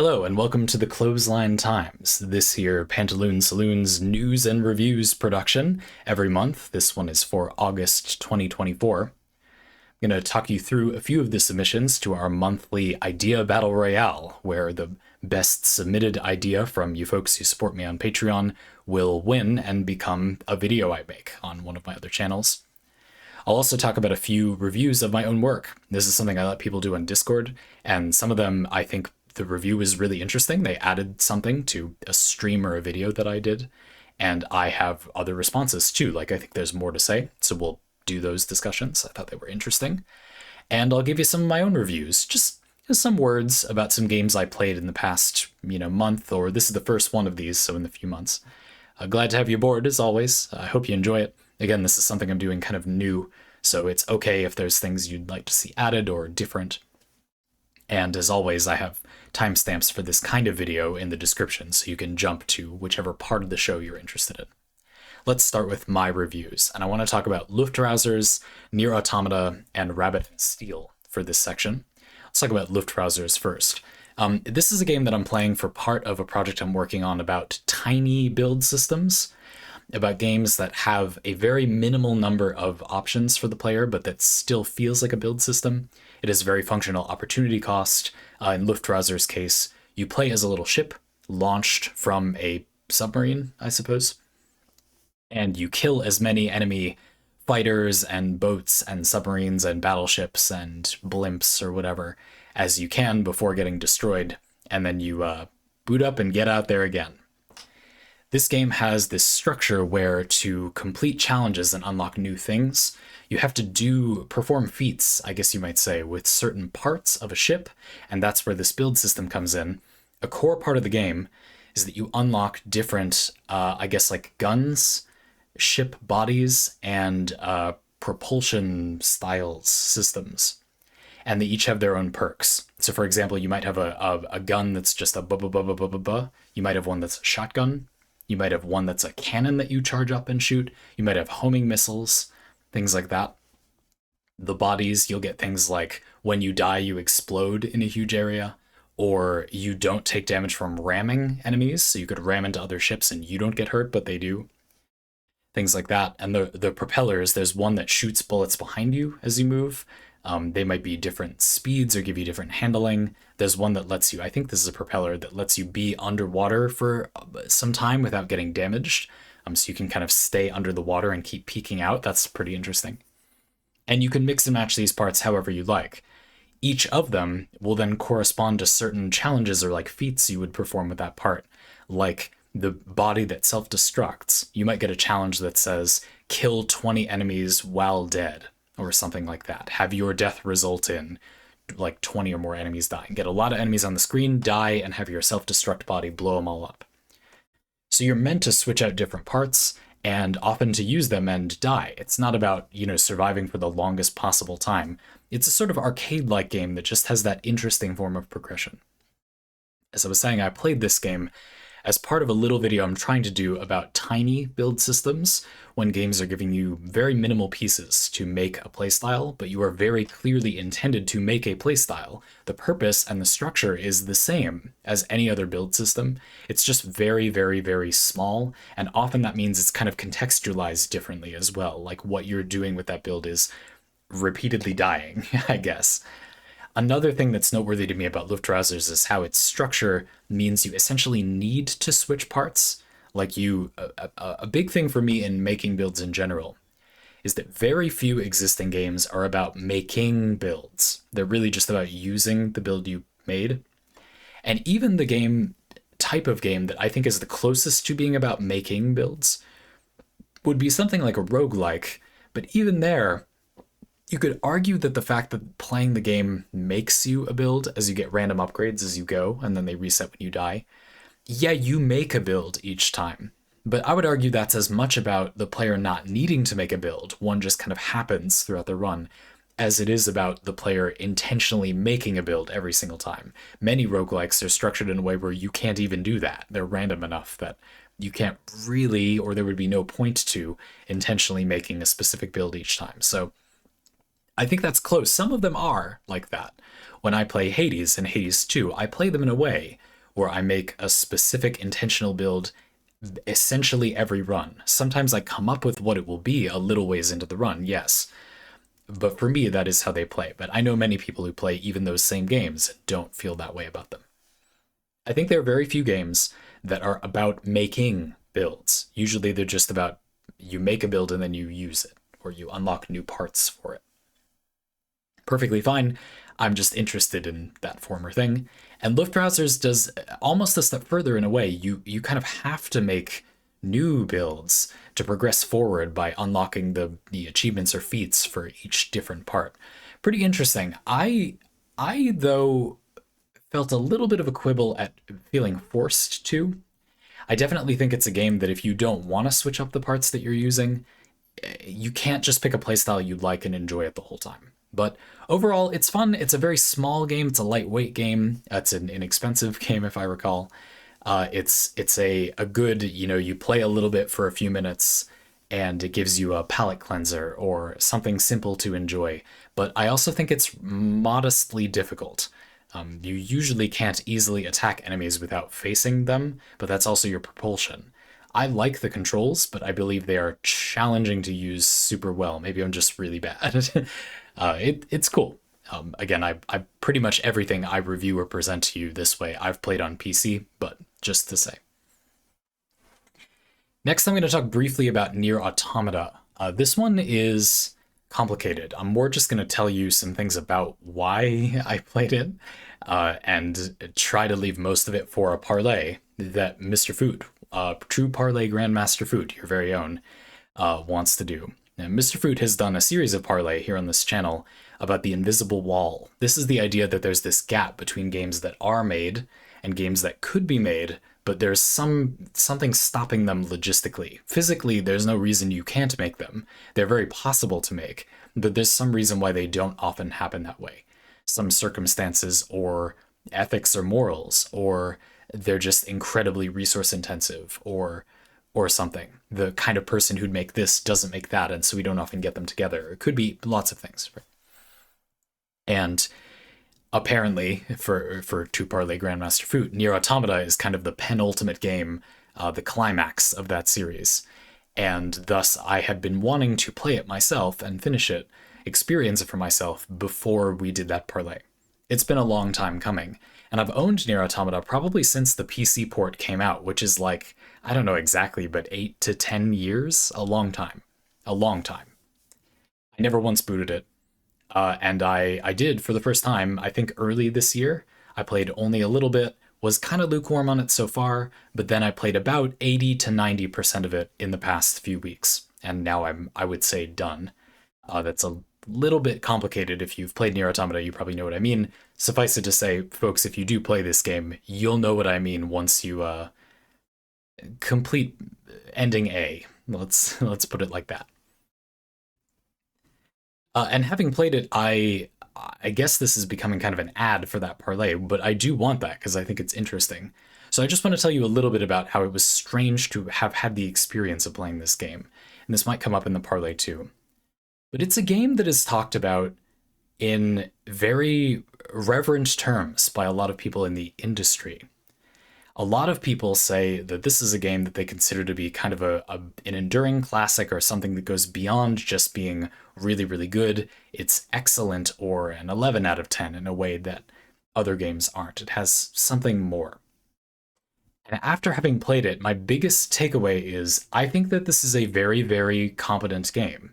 Hello and welcome to the Clothesline Times, this here Pantaloon Saloon's news and reviews production every month. This one is for August 2024. I'm going to talk you through a few of the submissions to our monthly Idea Battle Royale, where the best submitted idea from you folks who support me on Patreon will win and become a video I make on one of my other channels. I'll also talk about a few reviews of my own work. This is something I let people do on Discord, and some of them I think the review is really interesting. They added something to a stream or a video that I did, and I have other responses too. Like, I think there's more to say, so we'll do those discussions. I thought they were interesting. And I'll give you some of my own reviews, just some words about some games I played in the past, month, or this is the first one of these, so in the few months. Glad to have you aboard, as always. I hope you enjoy it. Again, this is something I'm doing kind of new, so it's okay if there's things you'd like to see added or different. And as always, I have timestamps for this kind of video in the description, so you can jump to whichever part of the show you're interested in. Let's start with my reviews, and I want to talk about Luftrausers, Nier Automata, and Rabbit Steel for this section. Let's talk about Luftrausers first. This is a game that I'm playing for part of a project I'm working on about tiny build systems, about games that have a very minimal number of options for the player, but that still feels like a build system. It is a very functional opportunity cost. In Luftrauser's case, you play as a little ship launched from a submarine, I suppose, and you kill as many enemy fighters and boats and submarines and battleships and blimps or whatever as you can before getting destroyed, and then you boot up and get out there again. This game has this structure where to complete challenges and unlock new things, you have to perform feats, I guess you might say, with certain parts of a ship, and that's where this build system comes in. A core part of the game is that you unlock different, like guns, ship bodies, and propulsion styles systems. And they each have their own perks. So for example, you might have a gun that's just a ba-ba-ba-ba-ba-ba. You might have one that's a shotgun. You might have one that's a cannon that you charge up and shoot. You might have homing missiles, things like that. The bodies, you'll get things like when you die, you explode in a huge area, or you don't take damage from ramming enemies, so you could ram into other ships and you don't get hurt, but they do. Things like that. And the propellers, there's one that shoots bullets behind you as you move. They might be different speeds or give you different handling. There's one that lets you, I think this is a propeller, that lets you be underwater for some time without getting damaged. So you can kind of stay under the water and keep peeking out. That's pretty interesting. And you can mix and match these parts however you like. Each of them will then correspond to certain challenges or like feats you would perform with that part. Like the body that self-destructs, you might get a challenge that says, kill 20 enemies while dead, or something like that. Have your death result in like 20 or more enemies dying. Get a lot of enemies on the screen, die, and have your self-destruct body blow them all up. So you're meant to switch out different parts and often to use them and die. It's not about, surviving for the longest possible time. It's a sort of arcade-like game that just has that interesting form of progression. As I was saying, I played this game as part of a little video I'm trying to do about tiny build systems, when games are giving you very minimal pieces to make a playstyle, but you are very clearly intended to make a playstyle. The purpose and the structure is the same as any other build system. It's just very, very, very small, and often that means it's kind of contextualized differently as well. Like what you're doing with that build is repeatedly dying, I guess. Another thing that's noteworthy to me about Luftrausers is how its structure means you essentially need to switch parts. Like a big thing for me in making builds in general is that very few existing games are about making builds. They're really just about using the build you made. And even the type of game that I think is the closest to being about making builds would be something like a roguelike. But even there, you could argue that the fact that playing the game makes you a build as you get random upgrades as you go, and then they reset when you die. Yeah, you make a build each time, but I would argue that's as much about the player not needing to make a build, one just kind of happens throughout the run, as it is about the player intentionally making a build every single time. Many roguelikes are structured in a way where you can't even do that. They're random enough that you can't really, or there would be no point to, intentionally making a specific build each time. So I think that's close. Some of them are like that. When I play Hades and Hades 2, I play them in a way where I make a specific intentional build essentially every run. Sometimes I come up with what it will be a little ways into the run, yes. But for me, that is how they play. But I know many people who play even those same games don't feel that way about them. I think there are very few games that are about making builds. Usually they're just about you make a build and then you use it, or you unlock new parts for it. Perfectly fine. I'm just interested in that former thing. And Luftbrowsers does almost a step further in a way. You kind of have to make new builds to progress forward by unlocking the achievements or feats for each different part. Pretty interesting. I though felt a little bit of a quibble at feeling forced to. I definitely think it's a game that if you don't want to switch up the parts that you're using, you can't just pick a playstyle you like and enjoy it the whole time. But overall, it's fun. It's a very small game. It's a lightweight game. It's an inexpensive game, if I recall. It's a good, you play a little bit for a few minutes and it gives you a palate cleanser or something simple to enjoy. But I also think it's modestly difficult. You usually can't easily attack enemies without facing them, but that's also your propulsion. I like the controls, but I believe they are challenging to use super well. Maybe I'm just really bad. It's cool. Again, I pretty much everything I review or present to you this way I've played on PC, but just to say. Next, I'm going to talk briefly about Nier Automata. This one is complicated. I'm more just going to tell you some things about why I played it, and try to leave most of it for a parlay that Mr. Food, True Parlay Grandmaster Food, your very own, wants to do. Now, Mr. Food has done a series of parlay here on this channel about the invisible wall. This is the idea that there's this gap between games that are made and games that could be made, but there's something stopping them logistically. Physically, there's no reason you can't make them. They're very possible to make, but there's some reason why they don't often happen that way. Some circumstances or ethics or morals, or they're just incredibly resource intensive, or something. The kind of person who'd make this doesn't make that, and so we don't often get them together. It could be lots of things. Right? And apparently, for Two Parlay Grandmaster Food, Nier Automata is kind of the penultimate game, the climax of that series. And thus, I had been wanting to play it myself and finish it, experience it for myself before we did that parlay. It's been a long time coming, and I've owned Nier Automata probably since the PC port came out, which is like, I don't know exactly, but 8 to 10 years? A long time. A long time. I never once booted it. And I did for the first time, I think early this year. I played only a little bit, was kind of lukewarm on it so far, but then I played about 80 to 90% of it in the past few weeks. And now I would say done. That's a little bit complicated. If you've played Nier Automata, you probably know what I mean. Suffice it to say, folks, if you do play this game, you'll know what I mean once you complete ending A. Let's put it like that. And having played it, I guess this is becoming kind of an ad for that parlay, but I do want that because I think it's interesting. So I just want to tell you a little bit about how it was strange to have had the experience of playing this game. And this might come up in the parlay too. But it's a game that is talked about in very reverent terms by a lot of people in the industry. A lot of people say that this is a game that they consider to be kind of an enduring classic, or something that goes beyond just being really, really good. It's excellent, or an 11 out of 10 in a way that other games aren't. It has something more. And after having played it, my biggest takeaway is I think that this is a very, very competent game.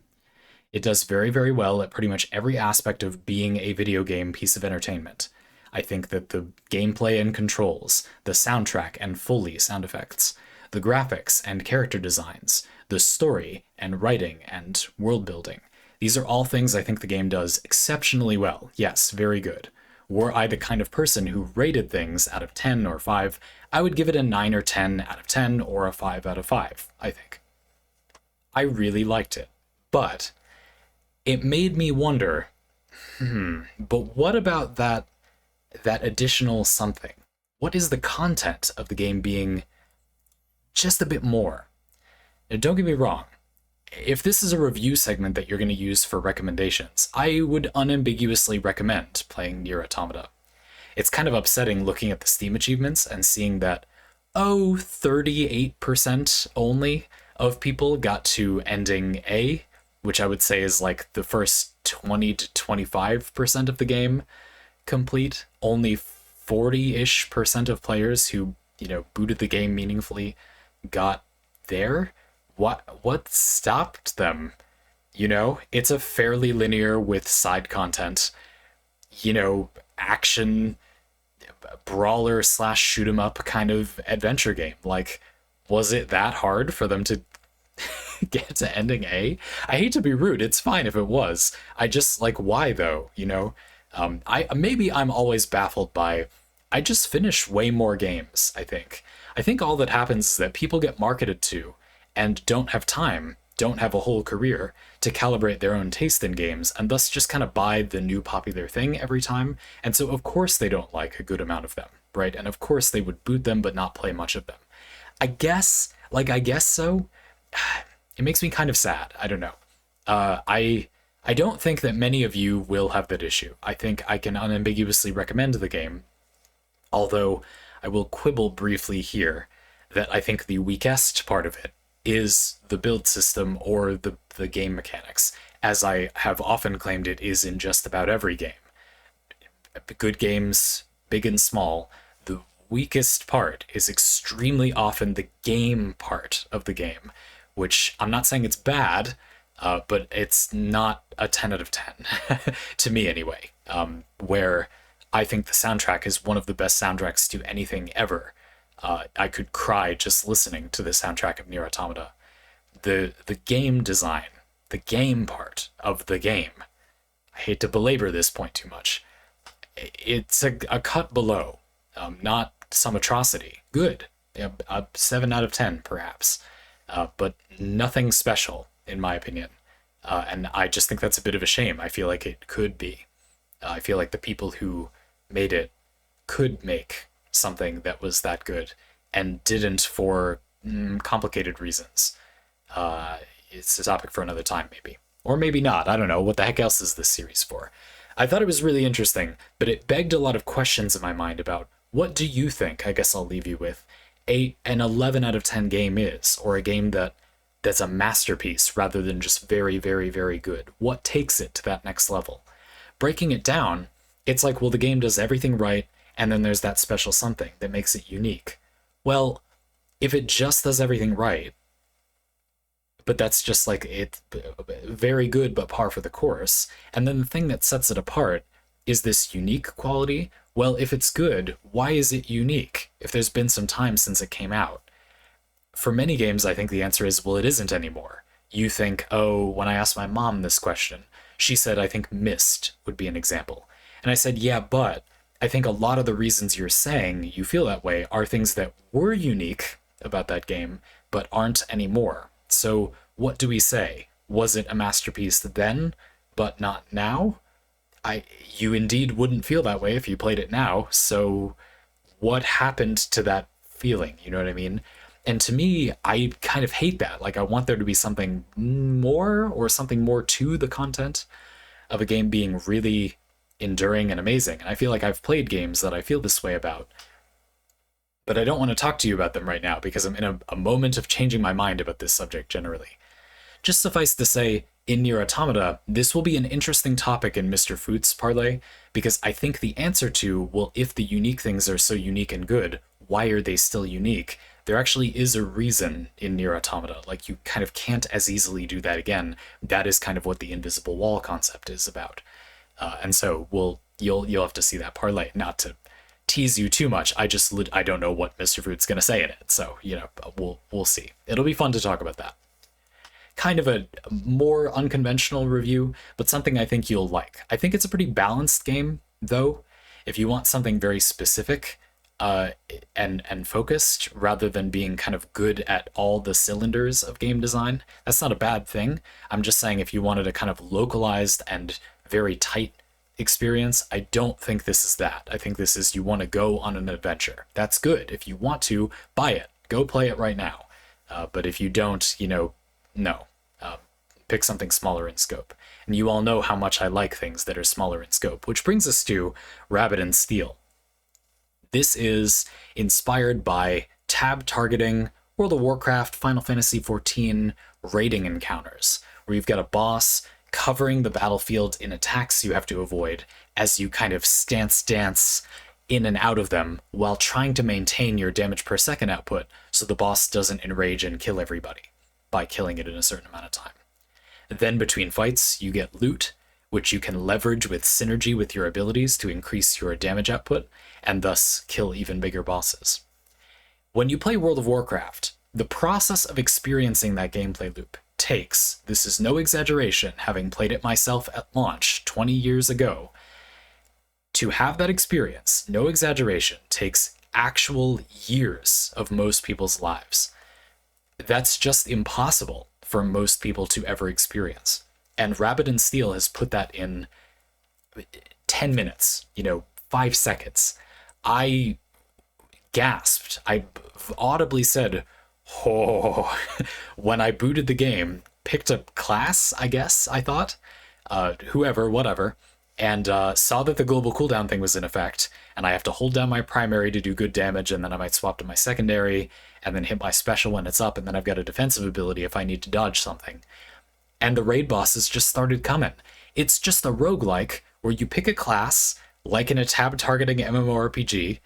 It does very, very well at pretty much every aspect of being a video game piece of entertainment. I think that the gameplay and controls, the soundtrack and Foley sound effects, the graphics and character designs, the story and writing and world building, these are all things I think the game does exceptionally well. Yes, very good. Were I the kind of person who rated things out of 10 or 5, I would give it a 9 or 10 out of 10 or a 5 out of 5, I think. I really liked it, but it made me wonder, but what about that additional something? What is the content of the game being just a bit more? Now, don't get me wrong. If this is a review segment that you're going to use for recommendations, I would unambiguously recommend playing Nier Automata. it's kind of upsetting looking at the Steam achievements and seeing that, oh, 38% only of people got to ending A, which I would say is like the first 20 to 25% of the game complete. Only 40-ish% of players who, booted the game meaningfully got there. What stopped them? It's a fairly linear with side content, action brawler slash shoot 'em up kind of adventure game. Like, was it that hard for them to get to ending A? I hate to be rude. It's fine if it was. I just like, why though? I'm always baffled by. I just finish way more games. I think all that happens is that people get marketed to and don't have time, don't have a whole career to calibrate their own taste in games, and thus just kind of buy the new popular thing every time. And so of course they don't like a good amount of them, right? And of course they would boot them but not play much of them. I guess so. It makes me kind of sad. I don't know. I don't think that many of you will have that issue. I think I can unambiguously recommend the game, although I will quibble briefly here that I think the weakest part of it is the build system or the game mechanics, as I have often claimed it is in just about every game. Good games, big and small, the weakest part is extremely often the game part of the game, which I'm not saying it's bad, but it's not a 10 out of 10, to me anyway, where I think the soundtrack is one of the best soundtracks to anything ever. I could cry just listening to the soundtrack of Nier Automata. The game design, the game part of the game, I hate to belabor this point too much, it's a cut below, not some atrocity. Good. A 7 out of 10 perhaps, but nothing special in my opinion. And I just think that's a bit of a shame. I feel like it could be. I feel like the people who made it could make something that was that good and didn't for complicated reasons. It's a topic for another time, maybe. Or maybe not. I don't know. What the heck else is this series for? I thought it was really interesting, but it begged a lot of questions in my mind about what do you think, I guess I'll leave you with, an 11 out of 10 game is, or a game that's a masterpiece rather than just very, very, very good. What takes it to that next level? Breaking it down, it's like, well, the game does everything right, and then there's that special something that makes it unique. Well, if it just does everything right, but that's just like it, very good but par for the course, and then the thing that sets it apart is this unique quality. Well, if it's good, why is it unique if there's been some time since it came out? For many games, I think the answer is, well, it isn't anymore. You think, oh, when I asked my mom this question, she said, I think Myst would be an example. And I said, yeah, but I think a lot of the reasons you're saying you feel that way are things that were unique about that game, but aren't anymore. So what do we say? Was it a masterpiece then, but not now? You indeed wouldn't feel that way if you played it now. So what happened to that feeling? You know what I mean? And to me, I kind of hate that. Like, I want there to be something more, or something more to the content of a game being really enduring and amazing. And I feel like I've played games that I feel this way about, but I don't want to talk to you about them right now because I'm in a moment of changing my mind about this subject generally. Just suffice to say, in Nier Automata, this will be an interesting topic in Mr. Foot's parlay, because I think the answer to, well, if the unique things are so unique and good, why are they still unique? There actually is a reason in Nier Automata. Like, you kind of can't as easily do that again. That is kind of what the invisible wall concept is about. And so you'll have to see that parlay. Not to tease you too much, I don't know what Mr. Fruit's gonna say in it. So, we'll see. It'll be fun to talk about that. Kind of a more unconventional review, but something I think you'll like. I think it's a pretty balanced game, though. If you want something very specific and focused, rather than being kind of good at all the cylinders of game design, that's not a bad thing. I'm just saying, if you wanted a kind of localized and very tight experience, I don't think this is that. I think this is, you want to go on an adventure. That's good. If you want to, buy it. Go play it right now. But if you don't, no. Pick something smaller in scope. And you all know how much I like things that are smaller in scope, which brings us to Rabbit and Steel. This is inspired by tab targeting, World of Warcraft, Final Fantasy XIV raiding encounters, where you've got a boss covering the battlefield in attacks you have to avoid as you kind of stance dance in and out of them while trying to maintain your damage per second output so the boss doesn't enrage and kill everybody by killing it in a certain amount of time. Then between fights, you get loot, which you can leverage with synergy with your abilities to increase your damage output and thus kill even bigger bosses. When you play World of Warcraft, the process of experiencing that gameplay loop takes, this is no exaggeration, having played it myself at launch 20 years ago, to have that experience, no exaggeration, takes actual years of most people's lives. That's just impossible for most people to ever experience. And Rabbitt and Steel has put that in 10 minutes, 5 seconds. I gasped. I audibly said, oh, when I booted the game, picked a class, I guess, I thought, whoever, whatever, and saw that the global cooldown thing was in effect, and I have to hold down my primary to do good damage, and then I might swap to my secondary, and then hit my special when it's up, and then I've got a defensive ability if I need to dodge something. And the raid bosses just started coming. It's just a roguelike where you pick a class, like in a tab-targeting MMORPG,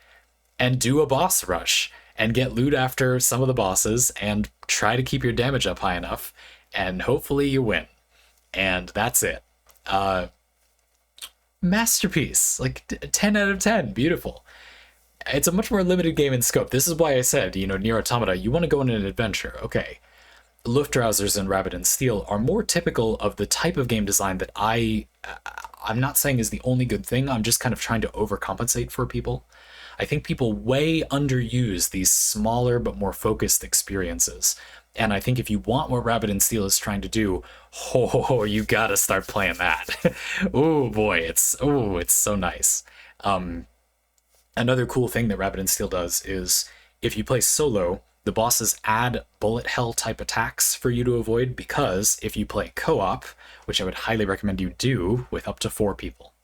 and do a boss rush, and get loot after some of the bosses, and try to keep your damage up high enough, and hopefully you win. And that's it. Masterpiece, like 10 out of 10, beautiful. It's a much more limited game in scope. This is why I said, Nier Automata, you want to go on an adventure, okay. Luftrausers and Rabbitt and Steel are more typical of the type of game design that I'm not saying is the only good thing, I'm just kind of trying to overcompensate for people. I think people way underuse these smaller but more focused experiences. And I think if you want what Rabbitt and Steel is trying to do, you gotta start playing that. Oh boy, it's so nice. Another cool thing that Rabbitt and Steel does is if you play solo, the bosses add bullet hell type attacks for you to avoid, because if you play co-op, which I would highly recommend you do with up to 4 people,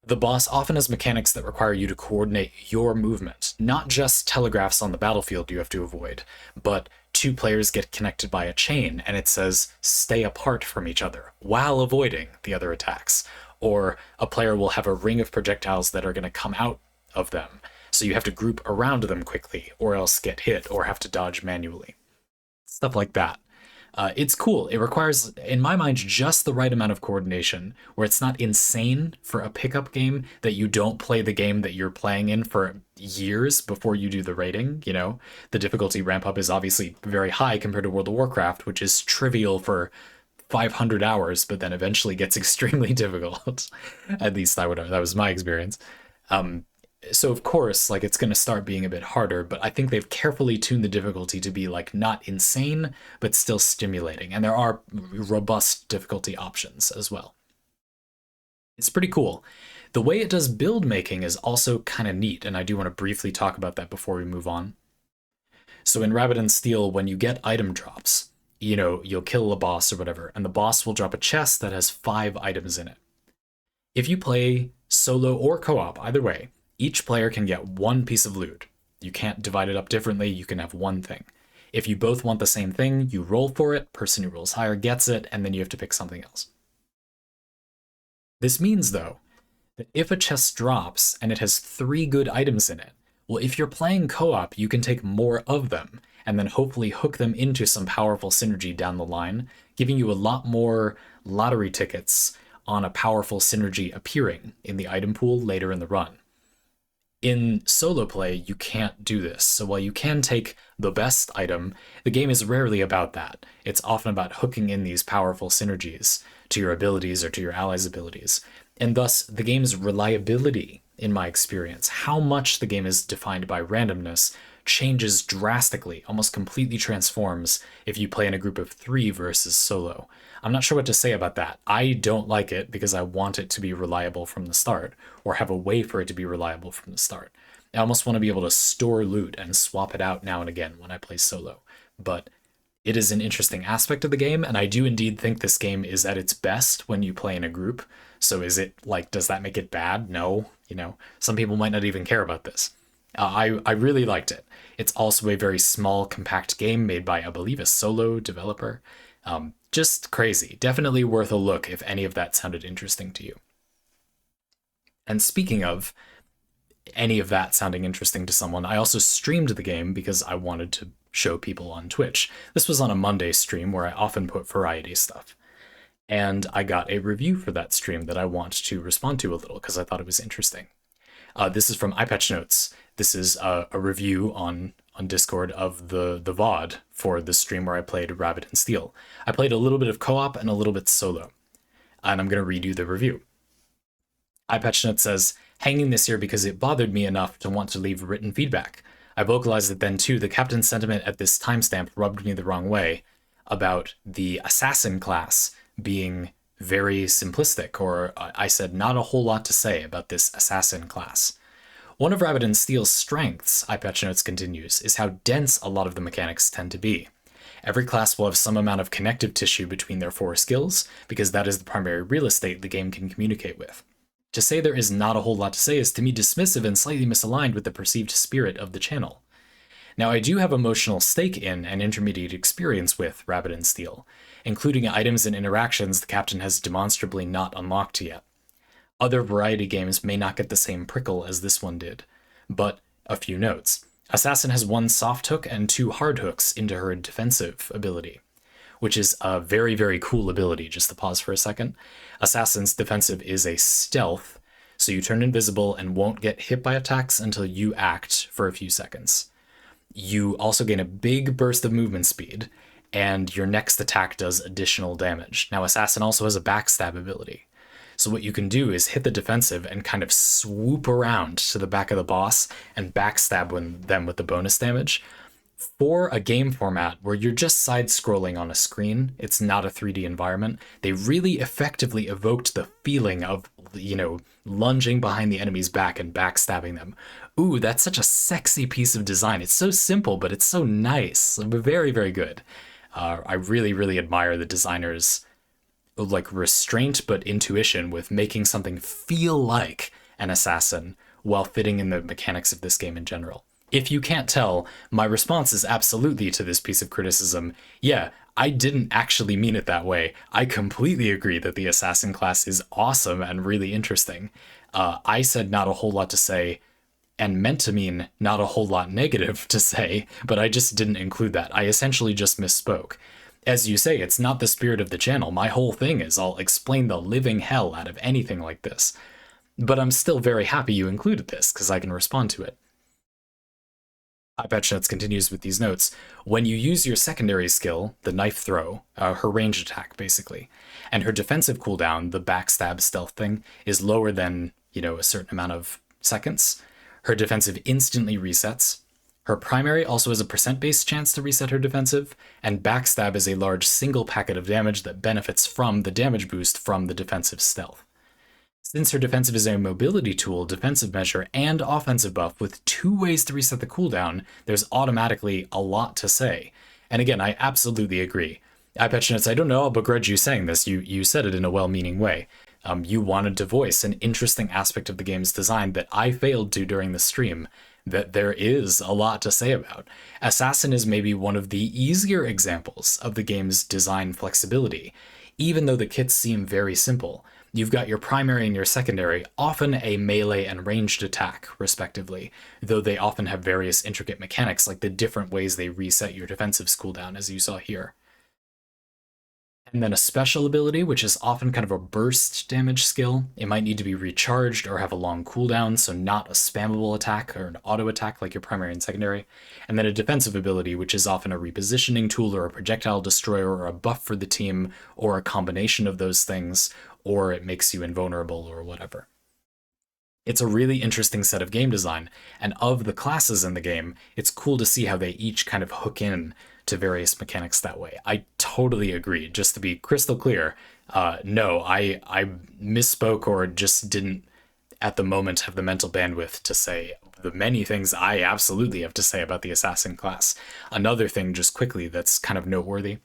the boss often has mechanics that require you to coordinate your movement, not just telegraphs on the battlefield you have to avoid, but 2 players get connected by a chain and it says stay apart from each other while avoiding the other attacks. Or a player will have a ring of projectiles that are going to come out of them, so you have to group around them quickly or else get hit or have to dodge manually. Stuff like that. It's cool. It requires, in my mind, just the right amount of coordination, where it's not insane for a pickup game that you don't play the game that you're playing in for years before you do the rating. The difficulty ramp up is obviously very high compared to World of Warcraft, which is trivial for 500 hours, but then eventually gets extremely difficult. At least that was my experience. So of course, it's going to start being a bit harder, but I think they've carefully tuned the difficulty to be not insane, but still stimulating. And there are robust difficulty options as well. It's pretty cool. The way it does build making is also kind of neat, and I do want to briefly talk about that before we move on. So in Rabbitt and Steel, when you get item drops, you'll kill a boss or whatever, and the boss will drop a chest that has 5 items in it. If you play solo or co-op, either way, each player can get 1 piece of loot. You can't divide it up differently, you can have 1 thing. If you both want the same thing, you roll for it, person who rolls higher gets it, and then you have to pick something else. This means, though, that if a chest drops and it has 3 good items in it, well, if you're playing co-op, you can take more of them, and then hopefully hook them into some powerful synergy down the line, giving you a lot more lottery tickets on a powerful synergy appearing in the item pool later in the run. In solo play, you can't do this, so while you can take the best item, the game is rarely about that. It's often about hooking in these powerful synergies to your abilities or to your allies' abilities, and thus the game's reliability, in my experience, how much the game is defined by randomness, changes drastically, almost completely transforms if you play in a group of 3 versus solo. I'm not sure what to say about that. I don't like it because I want it to be reliable from the start, or have a way for it to be reliable from the start. I almost want to be able to store loot and swap it out now and again when I play solo. But It is an interesting aspect of the game, and I do indeed think this game is at its best when you play in a group. So is it like, does that make it bad? No. Some people might not even care about this. I really liked it. It's also a very small, compact game made by, I believe, a solo developer. Just crazy. Definitely worth a look if any of that sounded interesting to you. And speaking of any of that sounding interesting to someone, I also streamed the game because I wanted to show people on Twitch. This was on a Monday stream where I often put variety stuff. And I got a review for that stream that I want to respond to a little because I thought it was interesting. This is from iPatch Notes. This is a review on Discord of the VOD for the stream where I played Rabbit and Steel. I played a little bit of co-op and a little bit solo. And I'm going to redo the review. iPatch Notes says, hanging this year because it bothered me enough to want to leave written feedback. I vocalized it then too. The captain's sentiment at this timestamp rubbed me the wrong way about the assassin class being very simplistic, or I said not a whole lot to say about this assassin class. One of Rabbit and Steel's strengths, iPatch Notes continues, is how dense a lot of the mechanics tend to be. Every class will have some amount of connective tissue between their 4 skills, because that is the primary real estate the game can communicate with. To say there is not a whole lot to say is to me dismissive and slightly misaligned with the perceived spirit of the channel. Now, I do have emotional stake in and intermediate experience with Rabbit and Steel, including items and interactions the captain has demonstrably not unlocked yet. Other variety games may not get the same prickle as this one did, but a few notes. Assassin has 1 soft hook and 2 hard hooks into her defensive ability, which is a very, very cool ability. Just to pause for a second. Assassin's defensive is a stealth, so you turn invisible and won't get hit by attacks until you act for a few seconds. You also gain a big burst of movement speed, and your next attack does additional damage. Now, Assassin also has a backstab ability. So what you can do is hit the defensive and kind of swoop around to the back of the boss and backstab them with the bonus damage. For a game format where you're just side-scrolling on a screen, it's not a 3D environment, they really effectively evoked the feeling of, lunging behind the enemy's back and backstabbing them. Ooh, that's such a sexy piece of design. It's so simple, but it's so nice. Very, very good. I really, really admire the designers' restraint but intuition with making something feel like an assassin while fitting in the mechanics of this game in general. If you can't tell, my response is absolutely to this piece of criticism. Yeah, I didn't actually mean it that way. I completely agree that the assassin class is awesome and really interesting. I said not a whole lot to say and meant to mean not a whole lot negative to say, but I just didn't include that. I essentially just misspoke. As you say, it's not the spirit of the channel. My whole thing is I'll explain the living hell out of anything like this. But I'm still very happy you included this, because I can respond to it. iPatch Notes continues with these notes. When you use your secondary skill, the knife throw, her ranged attack basically, and her defensive cooldown, the backstab stealth thing, is lower than, a certain amount of seconds, her defensive instantly resets. Her primary also has a percent-based chance to reset her defensive, and backstab is a large single packet of damage that benefits from the damage boost from the defensive stealth. Since her defensive is a mobility tool, defensive measure, and offensive buff with 2 ways to reset the cooldown, there's automatically a lot to say. And again, I absolutely agree. iPatch Notes, I don't know, I'll begrudge you saying this. You said it in a well-meaning way. You wanted to voice an interesting aspect of the game's design that I failed to during the stream, that there is a lot to say about. Assassin is maybe one of the easier examples of the game's design flexibility, even though the kits seem very simple. You've got your primary and your secondary, often a melee and ranged attack, respectively, though they often have various intricate mechanics like the different ways they reset your defensive cooldown, as you saw here. And then a special ability, which is often kind of a burst damage skill. It might need to be recharged or have a long cooldown, so not a spammable attack or an auto attack like your primary and secondary. And then a defensive ability, which is often a repositioning tool or a projectile destroyer or a buff for the team or a combination of those things, or it makes you invulnerable or whatever. It's a really interesting set of game design, and of the classes in the game, it's cool to see how they each kind of hook in to various mechanics that way. I totally agree. Just to be crystal clear, no, I misspoke or just didn't at the moment have the mental bandwidth to say the many things I absolutely have to say about the assassin class. Another thing, just quickly, that's kind of noteworthy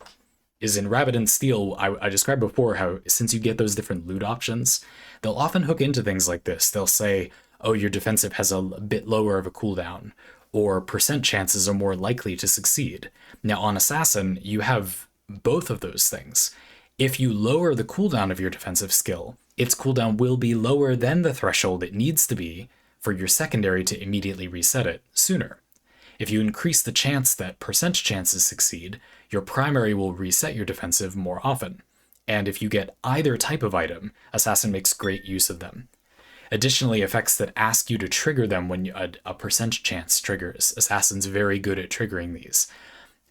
is in Rabbit and Steel, I described before how since you get those different loot options, they'll often hook into things like this. They'll say, oh, your defensive has a bit lower of a cooldown, or percent chances are more likely to succeed. Now, on Assassin, you have both of those things. If you lower the cooldown of your defensive skill, its cooldown will be lower than the threshold it needs to be for your secondary to immediately reset it sooner. If you increase the chance that percent chances succeed, your primary will reset your defensive more often. And if you get either type of item, Assassin makes great use of them. Additionally, effects that ask you to trigger them when a percent chance triggers. Assassin's very good at triggering these.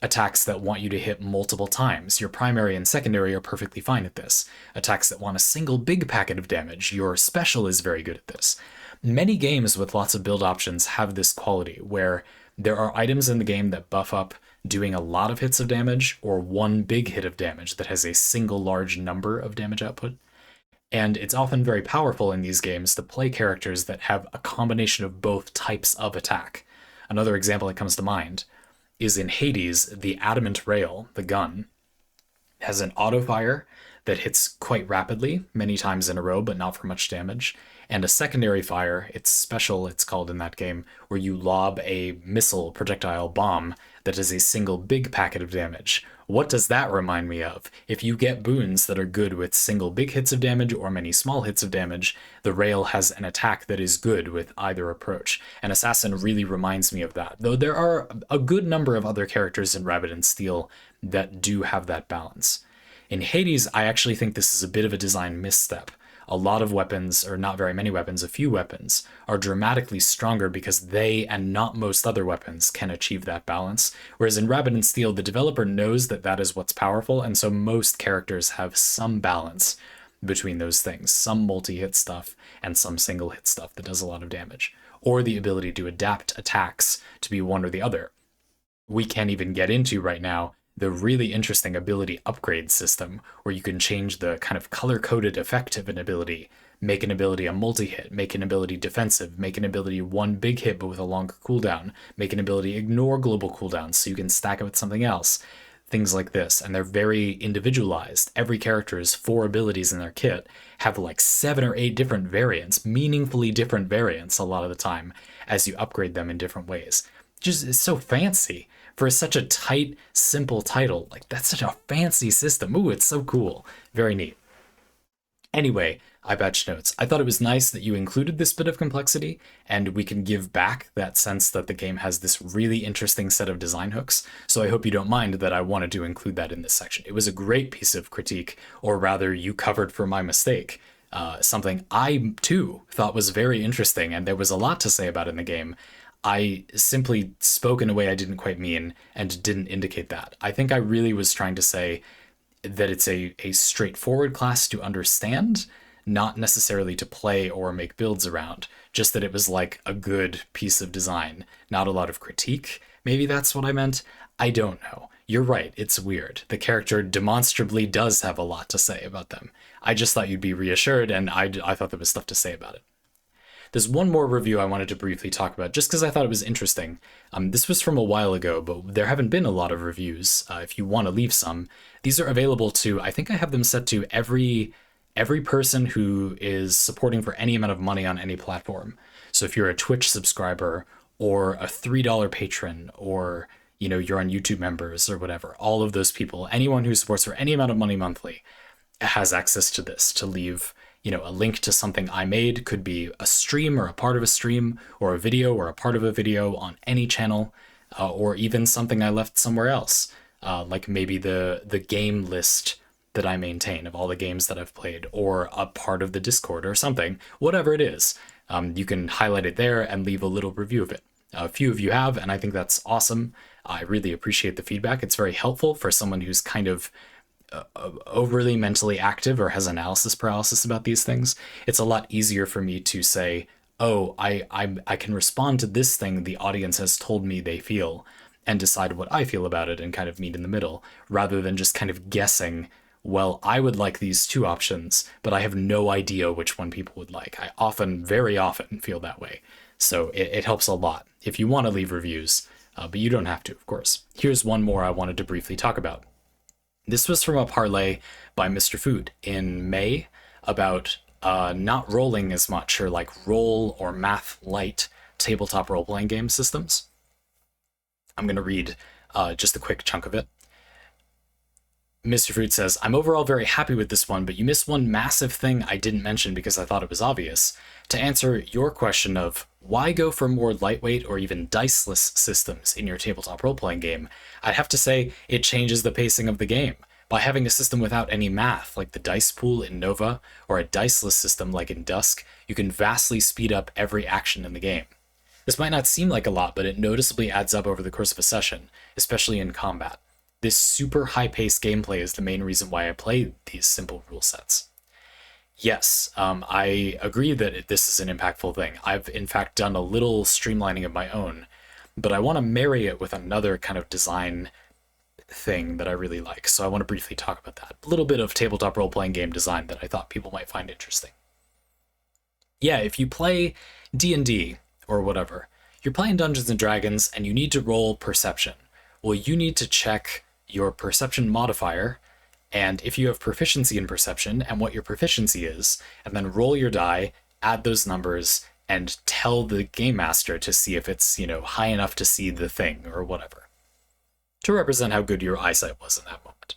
Attacks that want you to hit multiple times. Your primary and secondary are perfectly fine at this. Attacks that want a single big packet of damage. Your special is very good at this. Many games with lots of build options have this quality where there are items in the game that buff up doing a lot of hits of damage or one big hit of damage that has a single large number of damage output. And it's often very powerful in these games to play characters that have a combination of both types of attack. Another example that comes to mind is in Hades, the Adamant Rail, the gun, has an auto fire that hits quite rapidly, many times in a row, but not for much damage, and a secondary fire, it's special, it's called in that game, where you lob a missile, projectile, bomb that is a single big packet of damage. What does that remind me of? If you get boons that are good with single big hits of damage or many small hits of damage, the rail has an attack that is good with either approach. And Assassin really reminds me of that, though there are a good number of other characters in Rabbit and Steel that do have that balance. In Hades, I actually think this is a bit of a design misstep. A lot of weapons, or not very many weapons, a few weapons, are dramatically stronger because they and not most other weapons can achieve that balance. Whereas in Rabbit and Steel, the developer knows that that is what's powerful, and so most characters have some balance between those things. Some multi-hit stuff and some single-hit stuff that does a lot of damage. Or the ability to adapt attacks to be one or the other. We can't even get into right now the really interesting ability upgrade system where you can change the kind of color-coded effect of an ability, make an ability a multi-hit, make an ability defensive, make an ability one big hit but with a longer cooldown, make an ability ignore global cooldowns so you can stack it with something else. Things like this, and they're very individualized. Every character's 4 abilities in their kit have like 7 or 8 different variants, meaningfully different variants a lot of the time, as you upgrade them in different ways. Just, it's so fancy. For such a tight, simple title, like that's such a fancy system. Ooh, it's so cool. Very neat. Anyway, iPatch Notes. I thought it was nice that you included this bit of complexity, and we can give back that sense that the game has this really interesting set of design hooks, so I hope you don't mind that I wanted to include that in this section. It was a great piece of critique, or rather, you covered for my mistake. Something I, too, thought was very interesting, and there was a lot to say about in the game. I simply spoke in a way I didn't quite mean and didn't indicate that. I think I really was trying to say that it's a straightforward class to understand, not necessarily to play or make builds around, just that it was like a good piece of design, not a lot of critique. Maybe that's what I meant. I don't know. You're right, it's weird. The character demonstrably does have a lot to say about them. I just thought you'd be reassured, and I thought there was stuff to say about it. There's one more review I wanted to briefly talk about, just because I thought it was interesting. This was from a while ago, but there haven't been a lot of reviews. If you want to leave some, these are available to, I think I have them set to every person who is supporting for any amount of money on any platform. So if you're a Twitch subscriber or a $3 patron, or you're on YouTube members or whatever, all of those people, anyone who supports for any amount of money monthly has access to this, to leave a link to something I made. Could be a stream or a part of a stream, or a video or a part of a video on any channel, or even something I left somewhere else, like maybe the game list that I maintain of all the games that I've played, or a part of the Discord or something, whatever it is. You can highlight it there and leave a little review of it. A few of you have, and I think that's awesome. I really appreciate the feedback. It's very helpful for someone who's kind of overly mentally active or has analysis paralysis about these things. It's a lot easier for me to say, oh, I can respond to this thing the audience has told me they feel and decide what I feel about it and kind of meet in the middle, rather than just kind of guessing, well, I would like these 2 options, but I have no idea which one people would like. I very often feel that way. So it helps a lot if you want to leave reviews, but you don't have to, of course. Here's one more I wanted to briefly talk about. This was from a parlay by Mr. Food in May about not rolling as much, or like roll or math light tabletop role-playing game systems. I'm going to read just a quick chunk of it. Mr. Fruit says, I'm overall very happy with this one, but you missed one massive thing I didn't mention because I thought it was obvious. To answer your question of why go for more lightweight or even diceless systems in your tabletop role-playing game, I'd have to say it changes the pacing of the game. By having a system without any math, like the dice pool in Nova, or a diceless system like in Dusk, you can vastly speed up every action in the game. This might not seem like a lot, but it noticeably adds up over the course of a session, especially in combat. This super high-paced gameplay is the main reason why I play these simple rule sets. Yes, I agree that this is an impactful thing. I've in fact done a little streamlining of my own, but I want to marry it with another kind of design thing that I really like, so I want to briefly talk about that. A little bit of tabletop role-playing game design that I thought people might find interesting. Yeah, if you play D&D or whatever, you're playing Dungeons & Dragons and you need to roll perception. Well, you need to check your perception modifier, and if you have proficiency in perception and what your proficiency is, and then roll your die, add those numbers, and tell the game master to see if it's, high enough to see the thing or whatever, to represent how good your eyesight was in that moment.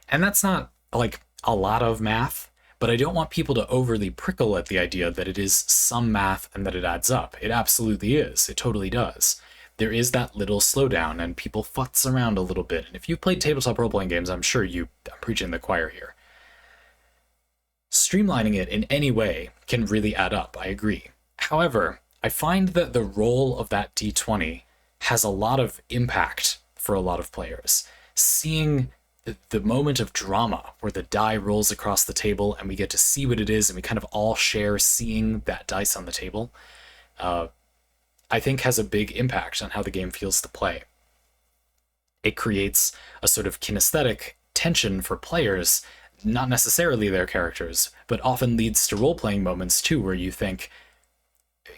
And that's not like a lot of math, but I don't want people to overly prickle at the idea that it is some math and that it adds up. It absolutely is. It totally does. There is that little slowdown, and people futz around a little bit. And if you've played tabletop role-playing games, I'm preaching the choir here. Streamlining it in any way can really add up, I agree. However, I find that the roll of that d20 has a lot of impact for a lot of players. Seeing the moment of drama where the die rolls across the table and we get to see what it is and we kind of all share seeing that dice on the table, I think has a big impact on how the game feels to play. It creates a sort of kinesthetic tension for players, not necessarily their characters, but often leads to role-playing moments too, where you think,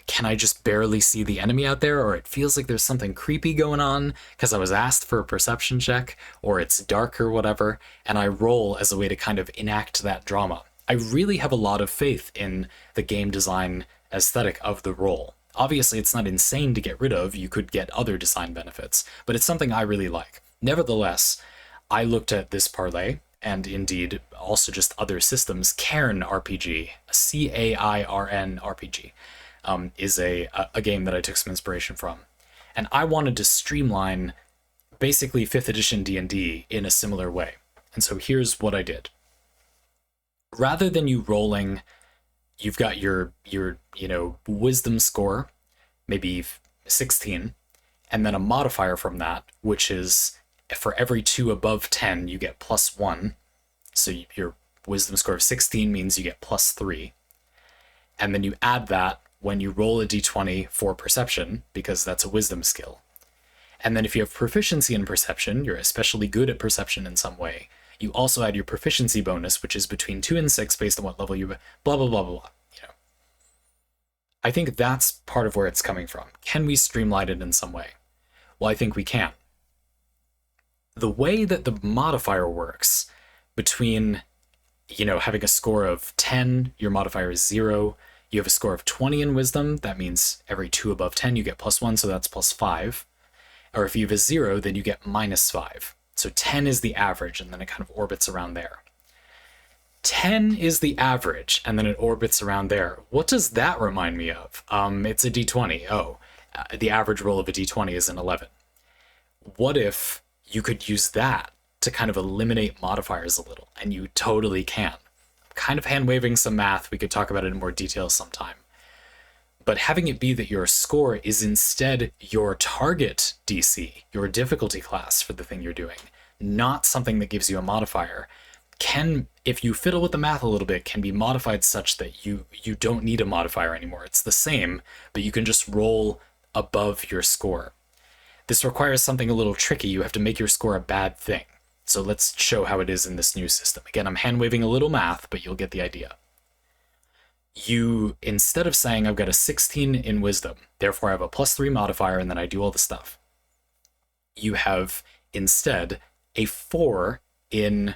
can I just barely see the enemy out there? Or it feels like there's something creepy going on because I was asked for a perception check, or it's dark or whatever, and I roll as a way to kind of enact that drama. I really have a lot of faith in the game design aesthetic of the roll. Obviously, it's not insane to get rid of. You could get other design benefits, but it's something I really like. Nevertheless, I looked at this parlay, and indeed also just other systems. Cairn RPG, C-A-I-R-N RPG, is a game that I took some inspiration from. And I wanted to streamline basically 5th edition D&D in a similar way. And so here's what I did. Rather than you rolling, you've got your wisdom score, maybe 16, and then a modifier from that, which is for every 2 above 10, you get +1. So your wisdom score of 16 means you get +3. And then you add that when you roll a d20 for perception, because that's a wisdom skill. And then if you have proficiency in perception, you're especially good at perception in some way, you also add your proficiency bonus, which is between 2 and 6 based on what level you blah, blah, blah, blah, blah. I think that's part of where it's coming from. Can we streamline it in some way? Well, I think we can. The way that the modifier works between, having a score of 10, your modifier is 0. You have a score of 20 in wisdom. That means every 2 above 10, you get +1, so that's +5. Or if you have a 0, then you get -5. So 10 is the average, and then it kind of orbits around there. 10 is the average, and then it orbits around there. What does that remind me of? It's a d20. The average roll of a d20 is an 11. What if you could use that to kind of eliminate modifiers a little? And you totally can. I'm kind of hand-waving some math. We could talk about it in more detail sometime. But having it be that your score is instead your target DC, your difficulty class for the thing you're doing, not something that gives you a modifier, can, if you fiddle with the math a little bit, can be modified such that you don't need a modifier anymore. It's the same, but you can just roll above your score. This requires something a little tricky. You have to make your score a bad thing. So let's show how it is in this new system. Again, I'm hand-waving a little math, but you'll get the idea. you, instead of saying I've got a 16 in wisdom, therefore I have a +3 modifier, and then I do all the stuff, you have instead a 4 in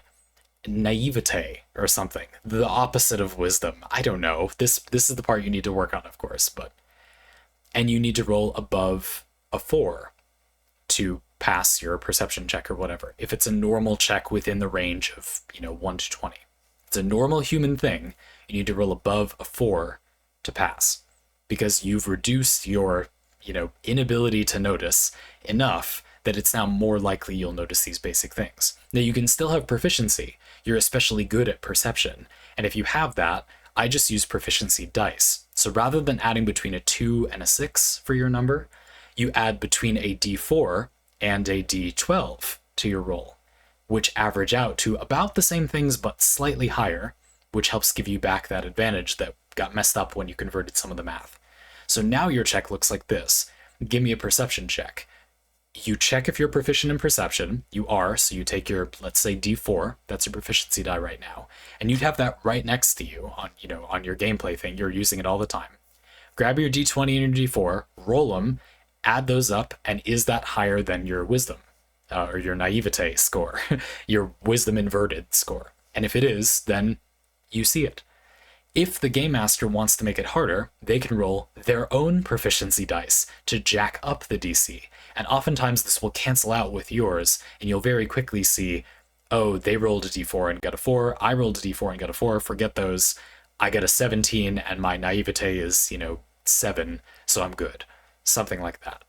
naivete or something, the opposite of wisdom. I don't know. This is the part you need to work on, of course, and you need to roll above a 4 to pass your perception check or whatever. If it's a normal check within the range of, 1 to 20. It's a normal human thing. You need to roll above a 4 to pass, because you've reduced your, inability to notice enough that it's now more likely you'll notice these basic things. Now, you can still have proficiency. You're especially good at perception. And if you have that, I just use proficiency dice. So rather than adding between a 2 and a 6 for your number, you add between a d4 and a d12 to your roll, which average out to about the same things but slightly higher, which helps give you back that advantage that got messed up when you converted some of the math. So now your check looks like this. Give me a perception check. You check if you're proficient in perception. You are, so you take your, let's say, d4. That's your proficiency die right now. And you'd have that right next to you on your gameplay thing. You're using it all the time. Grab your d20 and your d4, roll them, add those up, and is that higher than your wisdom or your naivete score, your wisdom inverted score? And if it is, then you see it. If the game master wants to make it harder, they can roll their own proficiency dice to jack up the DC. And oftentimes this will cancel out with yours, and you'll very quickly see, oh, they rolled a d4 and got a 4, I rolled a d4 and got a 4, forget those, I get a 17 and my naivete is, 7, so I'm good. Something like that.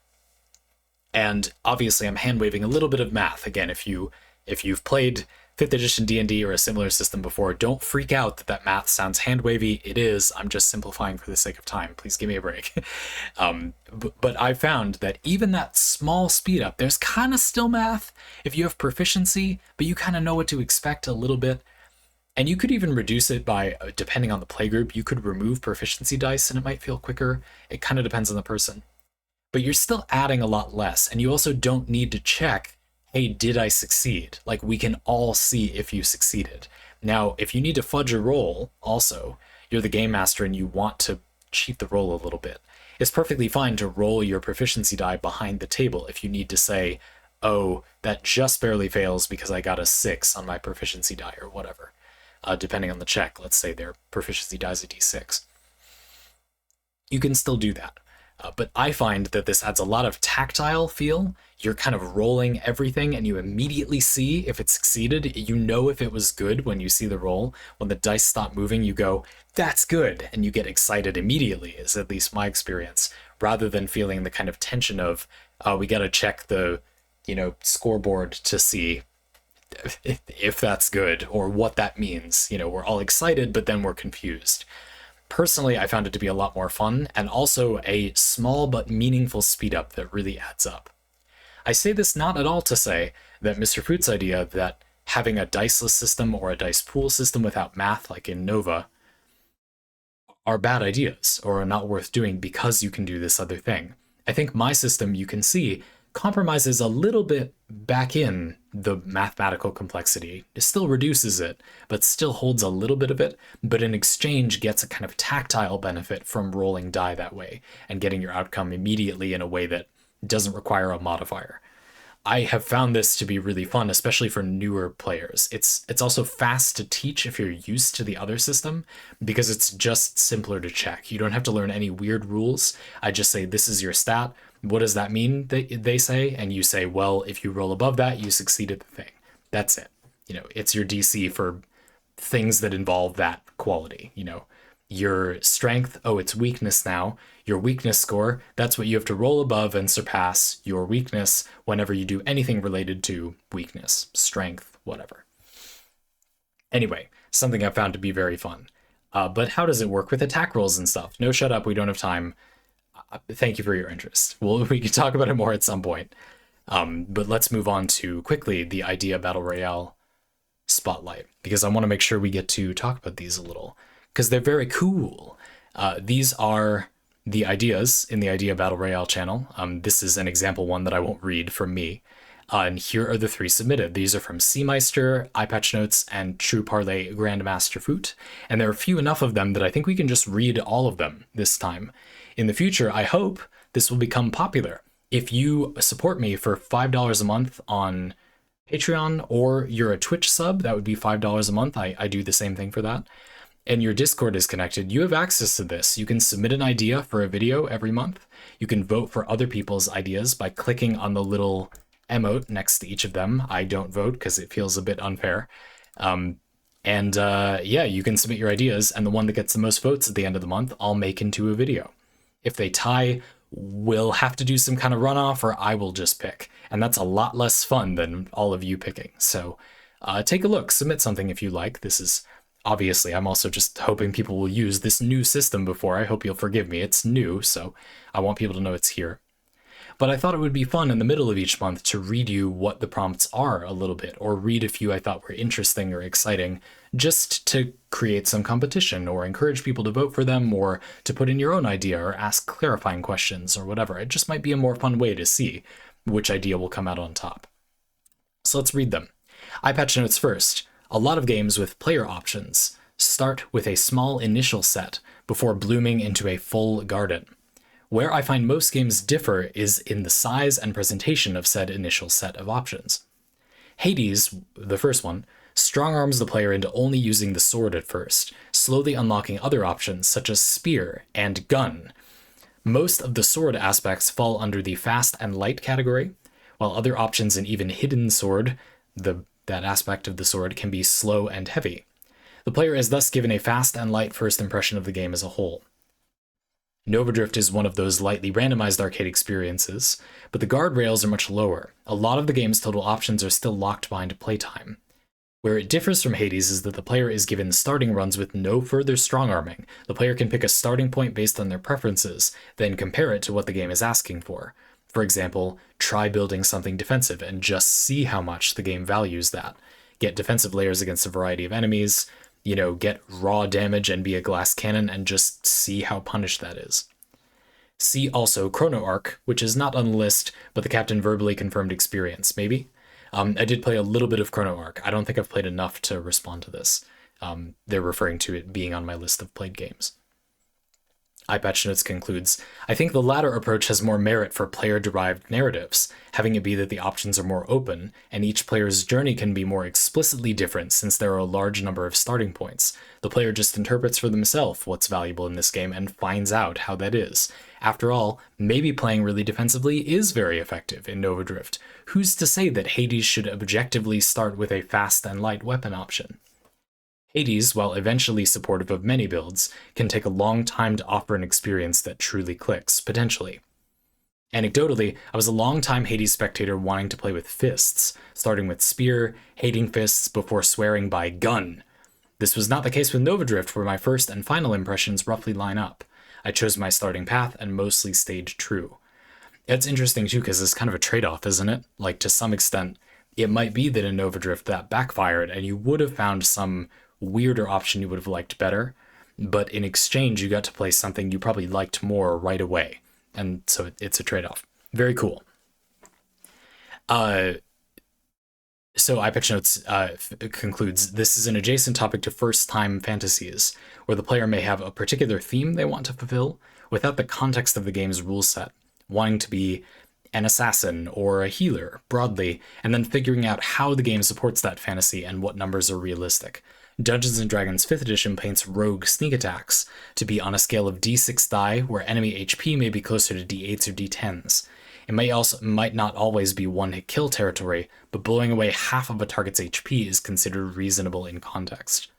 And obviously I'm hand-waving a little bit of math. Again, if you've played 5th edition D&D or a similar system before, don't freak out that math sounds hand-wavy. It is. I'm just simplifying for the sake of time. Please give me a break. But I found that even that small speed up, there's kind of still math if you have proficiency, but you kind of know what to expect a little bit. And you could even reduce it by, depending on the playgroup, you could remove proficiency dice and it might feel quicker. It kind of depends on the person. But you're still adding a lot less, and you also don't need to check, hey, did I succeed? Like, we can all see if you succeeded. Now, if you need to fudge a roll, also, you're the game master and you want to cheat the roll a little bit. It's perfectly fine to roll your proficiency die behind the table if you need to say, oh, that just barely fails because I got a 6 on my proficiency die or whatever. Depending on the check, let's say their proficiency die is a d6. You can still do that. But I find that this adds a lot of tactile feel. You're kind of rolling everything and you immediately see if it succeeded. You know if it was good when you see the roll. When the dice stop moving, you go, that's good. And you get excited immediately, is at least my experience, rather than feeling the kind of tension of, we got to check the, scoreboard to see if that's good or what that means. We're all excited, but then we're confused. Personally, I found it to be a lot more fun, and also a small but meaningful speed up that really adds up. I say this not at all to say that Mr. Fruit's idea that having a diceless system or a dice pool system without math, like in Nova, are bad ideas or are not worth doing because you can do this other thing. I think my system, you can see, compromises a little bit back in the mathematical complexity. It still reduces it, but still holds a little bit of it, but in exchange gets a kind of tactile benefit from rolling die that way and getting your outcome immediately in a way that doesn't require a modifier. I have found this to be really fun, especially for newer players. It's also fast to teach if you're used to the other system, because it's just simpler to check. You don't have to learn any weird rules. I just say, this is your stat. What does that mean, they say? And you say, well, if you roll above that, you succeeded the thing. That's it. It's your DC for things that involve that quality. Your strength, oh, it's weakness now. Your weakness score, that's what you have to roll above and surpass your weakness whenever you do anything related to weakness, strength, whatever. Anyway, something I found to be very fun. But how does it work with attack rolls and stuff? No, shut up, we don't have time. Thank you for your interest. We can talk about it more at some point. But let's move on to, quickly, the Idea Battle Royale spotlight, because I want to make sure we get to talk about these a little, because they're very cool. These are the ideas in the Idea Battle Royale channel. This is an example one that I won't read from me. And here are the 3 submitted. These are from Seameister, iPatchNotes, and True Parlay Grandmaster Foot. And there are few enough of them that I think we can just read all of them this time. In the future, I hope this will become popular. If you support me for $5 a month on Patreon, or you're a Twitch sub, that would be $5 a month. I do the same thing for that. And your Discord is connected, you have access to this. You can submit an idea for a video every month. You can vote for other people's ideas by clicking on the little emote next to each of them. I don't vote because it feels a bit unfair. Yeah, you can submit your ideas, and the one that gets the most votes at the end of the month, I'll make into a video. If they tie, we'll have to do some kind of runoff, or I will just pick. And that's a lot less fun than all of you picking. So take a look, submit something if you like. This is, obviously, I'm also just hoping people will use this new system before. I hope you'll forgive me. It's new, so I want people to know it's here. But I thought it would be fun in the middle of each month to read you what the prompts are a little bit, or read a few I thought were interesting or exciting, just to create some competition or encourage people to vote for them, or to put in your own idea or ask clarifying questions or whatever. It just might be a more fun way to see which idea will come out on top. So let's read them. iPatchNotes first. A lot of games with player options start with a small initial set before blooming into a full garden. Where I find most games differ is in the size and presentation of said initial set of options. Hades, the first one, strong-arms the player into only using the sword at first, slowly unlocking other options such as spear and gun. Most of the sword aspects fall under the fast and light category, while other options and even hidden sword, that aspect of the sword, can be slow and heavy. The player is thus given a fast and light first impression of the game as a whole. Nova Drift is one of those lightly randomized arcade experiences, but the guardrails are much lower. A lot of the game's total options are still locked behind playtime. Where it differs from Hades is that the player is given starting runs with no further strong-arming. The player can pick a starting point based on their preferences, then compare it to what the game is asking for. For example, try building something defensive and just see how much the game values that. Get defensive layers against a variety of enemies, get raw damage and be a glass cannon, and just see how punished that is. See also Chrono Arc, which is not on the list, but the captain verbally confirmed experience, maybe? I did play a little bit of Chrono Arc. I don't think I've played enough to respond to this. They're referring to it being on my list of played games. iPatchNotes concludes, I think the latter approach has more merit for player-derived narratives, having it be that the options are more open, and each player's journey can be more explicitly different since there are a large number of starting points. The player just interprets for themselves what's valuable in this game and finds out how that is. After all, maybe playing really defensively is very effective in Nova Drift. Who's to say that Hades should objectively start with a fast and light weapon option? Hades, while eventually supportive of many builds, can take a long time to offer an experience that truly clicks, potentially. Anecdotally, I was a long-time Hades spectator wanting to play with fists, starting with spear, hating fists before swearing by gun. This was not the case with Nova Drift, where my first and final impressions roughly line up. I chose my starting path and mostly stayed true. It's interesting too, because it's kind of a trade-off, isn't it? Like, to some extent, it might be that in Nova Drift that backfired, and you would have found some weirder option you would have liked better, but in exchange you got to play something you probably liked more right away, and so it's a trade-off. Very cool. So iPatchNotes concludes, this is an adjacent topic to first-time fantasies, where the player may have a particular theme they want to fulfill without the context of the game's rule set, wanting to be an assassin or a healer broadly, and then figuring out how the game supports that fantasy and what numbers are realistic. Dungeons & Dragons 5th edition paints rogue sneak attacks to be on a scale of d6 die, where enemy HP may be closer to d8s or d10s. It might not always be one-hit kill territory, but blowing away half of a target's HP is considered reasonable in context.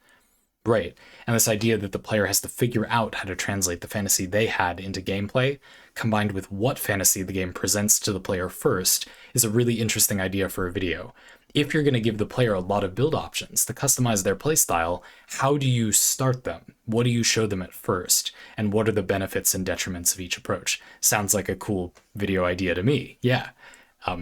Right, and this idea that the player has to figure out how to translate the fantasy they had into gameplay, combined with what fantasy the game presents to the player first, is a really interesting idea for a video. If you're going to give the player a lot of build options to customize their playstyle, how do you start them? What do you show them at first? And what are the benefits and detriments of each approach? Sounds like a cool video idea to me. Yeah.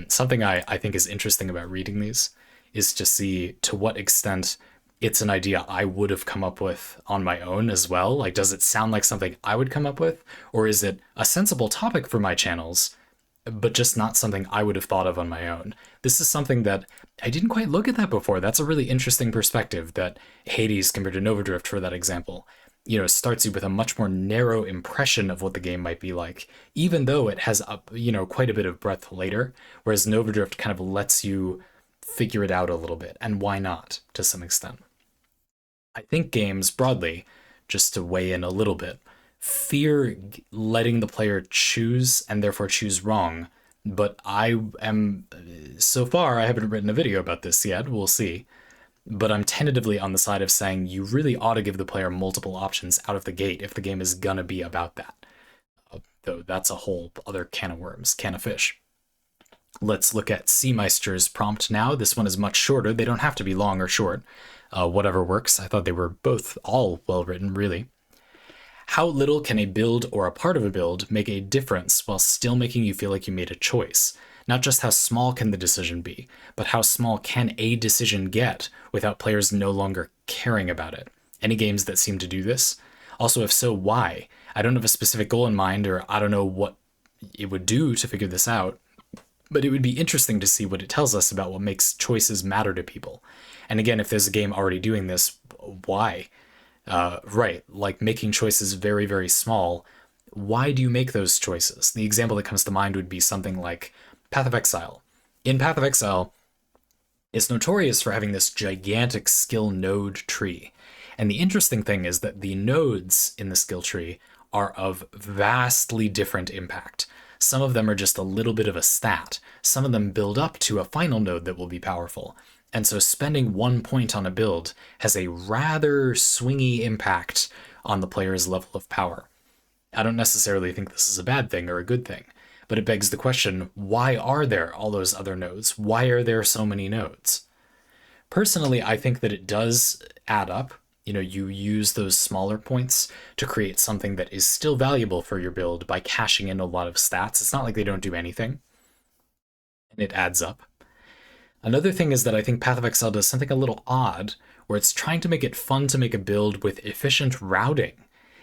Something I think is interesting about reading these is to see to what extent it's an idea I would have come up with on my own as well. Like, does it sound like something I would come up with? Or is it a sensible topic for my channels, but just not something I would have thought of on my own. This is something that I didn't quite look at that before. That's a really interesting perspective that Hades compared to Nova Drift, for that example, starts you with a much more narrow impression of what the game might be like, even though it has quite a bit of breadth later, whereas Nova Drift kind of lets you figure it out a little bit, and why not to some extent. I think games broadly, just to weigh in a little bit, fear letting the player choose and therefore choose wrong. But I am, so far, I haven't written a video about this yet. We'll see. But I'm tentatively on the side of saying you really ought to give the player multiple options out of the gate if the game is gonna be about that. Though that's a whole other can of worms, can of fish. Let's look at Seameister's prompt now. This one is much shorter. They don't have to be long or short. Whatever works. I thought they were both all well written, really. How little can a build or a part of a build make a difference while still making you feel like you made a choice? Not just how small can the decision be, but how small can a decision get without players no longer caring about it? Any games that seem to do this? Also, if so, why? I don't have a specific goal in mind, or I don't know what it would do to figure this out, but it would be interesting to see what it tells us about what makes choices matter to people. And again, if there's a game already doing this, why? Right, like making choices very, very small. Why do you make those choices? The example that comes to mind would be something like Path of Exile. In Path of Exile, it's notorious for having this gigantic skill node tree. And the interesting thing is that the nodes in the skill tree are of vastly different impact. Some of them are just a little bit of a stat. Some of them build up to a final node that will be powerful. And so spending 1 point on a build has a rather swingy impact on the player's level of power. I don't necessarily think this is a bad thing or a good thing, but it begs the question, why are there all those other nodes? Why are there so many nodes? Personally, I think that it does add up. You use those smaller points to create something that is still valuable for your build by cashing in a lot of stats. It's not like they don't do anything, and it adds up. Another thing is that I think Path of Exile does something a little odd, where it's trying to make it fun to make a build with efficient routing.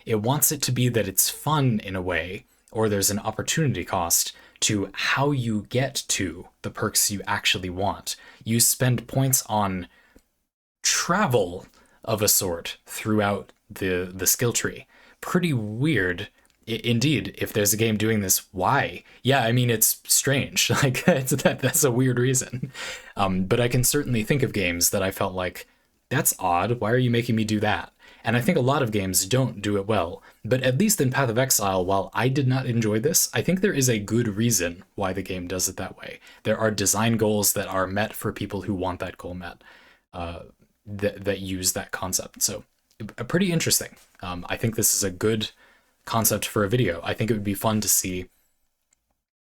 It wants it to be that it's fun in a way, or there's an opportunity cost to how you get to the perks you actually want. You spend points on travel of a sort throughout the skill tree. Pretty weird. Indeed, if there's a game doing this, why? Yeah, I mean, it's strange. Like, that's a weird reason. But I can certainly think of games that I felt like, that's odd. Why are you making me do that? And I think a lot of games don't do it well. But at least in Path of Exile, while I did not enjoy this, I think there is a good reason why the game does it that way. There are design goals that are met for people who want that goal met, that use that concept. So, pretty interesting. I think this is a good concept for a video. I think it would be fun to see.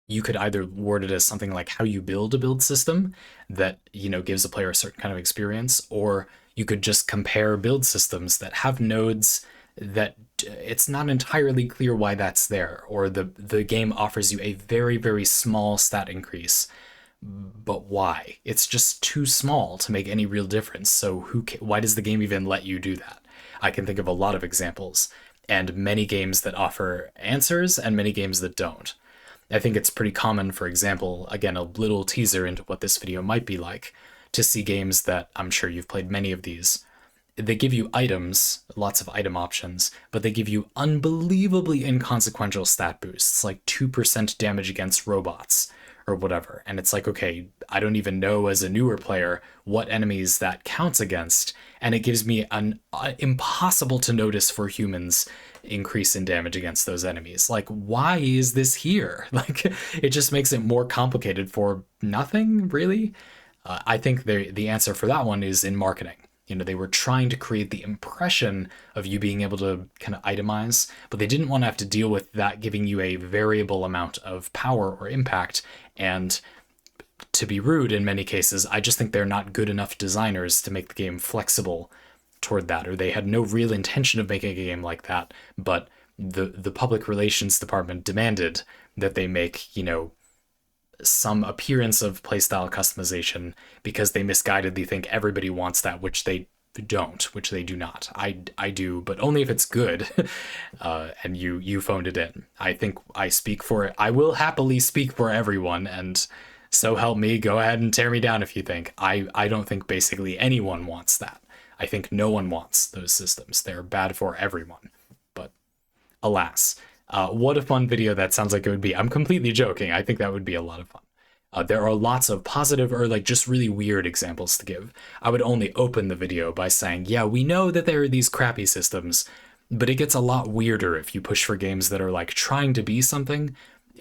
You could either word it as something like how you build a build system that, gives a player a certain kind of experience, or you could just compare build systems that have nodes that it's not entirely clear why that's there, or the game offers you a very, very small stat increase, but why? It's just too small to make any real difference. So why does the game even let you do that? I can think of a lot of examples, and many games that offer answers and many games that don't. I think it's pretty common, for example, again, a little teaser into what this video might be like, to see games that, I'm sure you've played many of these. They give you items, lots of item options, but they give you unbelievably inconsequential stat boosts, like 2% damage against robots, or whatever. And it's like, okay, I don't even know as a newer player what enemies that counts against, and it gives me an impossible to notice for humans increase in damage against those enemies. Like, why is this here? Like, it just makes it more complicated for nothing, really. I think the answer for that one is in marketing. They were trying to create the impression of you being able to kind of itemize, but they didn't want to have to deal with that giving you a variable amount of power or impact. And to be rude, in many cases, I just think they're not good enough designers to make the game flexible toward that, or they had no real intention of making a game like that, but the public relations department demanded that they make, some appearance of playstyle customization because they misguidedly think everybody wants that, which they don't, which they do not. I do, but only if it's good, and you phoned it in. I think I speak for it. I will happily speak for everyone, and so help me, go ahead and tear me down if you think. I don't think basically anyone wants that. I think no one wants those systems. They're bad for everyone. But alas, what a fun video that sounds like it would be. I'm completely joking. I think that would be a lot of fun. There are lots of positive or like just really weird examples to give. I would only open the video by saying, yeah, we know that there are these crappy systems, but it gets a lot weirder if you push for games that are like trying to be something,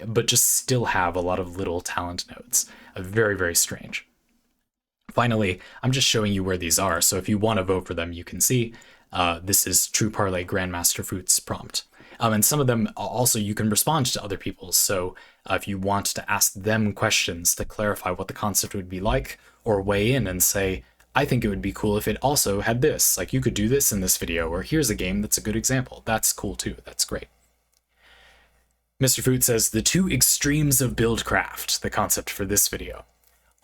but just still have a lot of little talent nodes. Very, very strange. Finally, I'm just showing you where these are, so if you want to vote for them, you can see. This is True Parlay Grandmaster Fruit's prompt. And some of them also you can respond to other people's, so if you want to ask them questions to clarify what the concept would be like, or weigh in and say, I think it would be cool if it also had this, like you could do this in this video, or here's a game that's a good example. That's cool too, that's great. Mr. Fruit says, the two extremes of buildcraft, the concept for this video.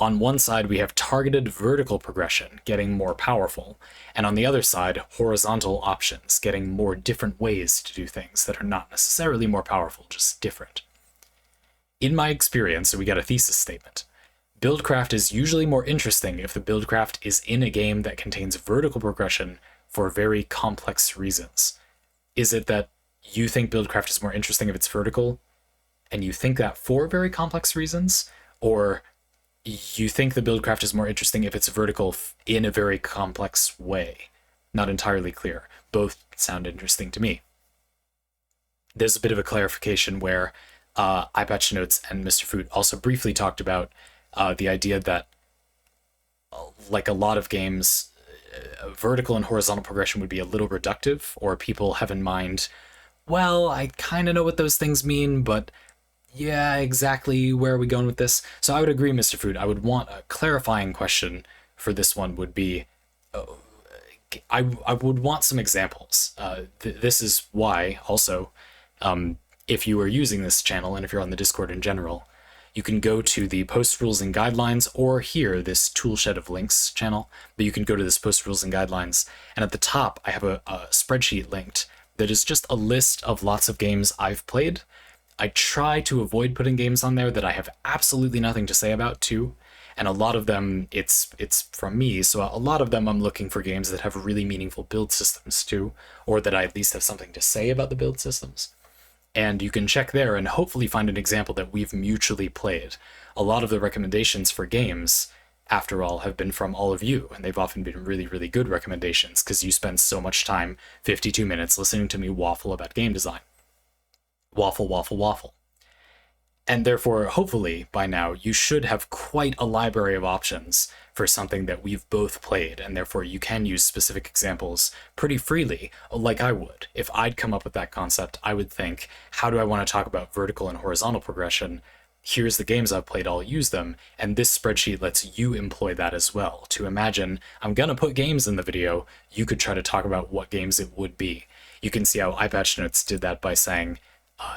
On one side, we have targeted vertical progression, getting more powerful, and on the other side, horizontal options, getting more different ways to do things that are not necessarily more powerful, just different. In my experience, so we got a thesis statement, buildcraft is usually more interesting if the buildcraft is in a game that contains vertical progression for very complex reasons. Is it that you think buildcraft is more interesting if it's vertical, and you think that for very complex reasons, or you think the buildcraft is more interesting if it's vertical in a very complex way? Not entirely clear. Both sound interesting to me. There's a bit of a clarification where iPatch Notes and Mr. Fruit also briefly talked about the idea that like a lot of games, vertical and horizontal progression would be a little reductive, or people have in mind, well, I kind of know what those things mean, but yeah, exactly where are we going with this? So I would agree, Mr. Fruit. I would want a clarifying question for this one would be, I would want some examples. This is why, also, if you are using this channel and if you're on the Discord in general, you can go to the Post Rules and Guidelines, or here, this Toolshed of Links channel, but you can go to this Post Rules and Guidelines, and at the top I have a spreadsheet linked that is just a list of lots of games I've played. I try to avoid putting games on there that I have absolutely nothing to say about too, and a lot of them it's from me, so a lot of them I'm looking for games that have really meaningful build systems too, or that I at least have something to say about the build systems. And you can check there and hopefully find an example that we've mutually played. A lot of the recommendations for games, after all, have been from all of you, and they've often been really, really good recommendations because you spend so much time, 52 minutes, listening to me waffle about game design. Waffle, waffle, waffle. And therefore, hopefully, by now, you should have quite a library of options for something that we've both played, and therefore you can use specific examples pretty freely, like I would. If I'd come up with that concept, I would think, how do I want to talk about vertical and horizontal progression? Here's the games I've played, I'll use them, and this spreadsheet lets you employ that as well. To imagine, I'm gonna put games in the video, you could try to talk about what games it would be. You can see how iPatch Notes did that by saying,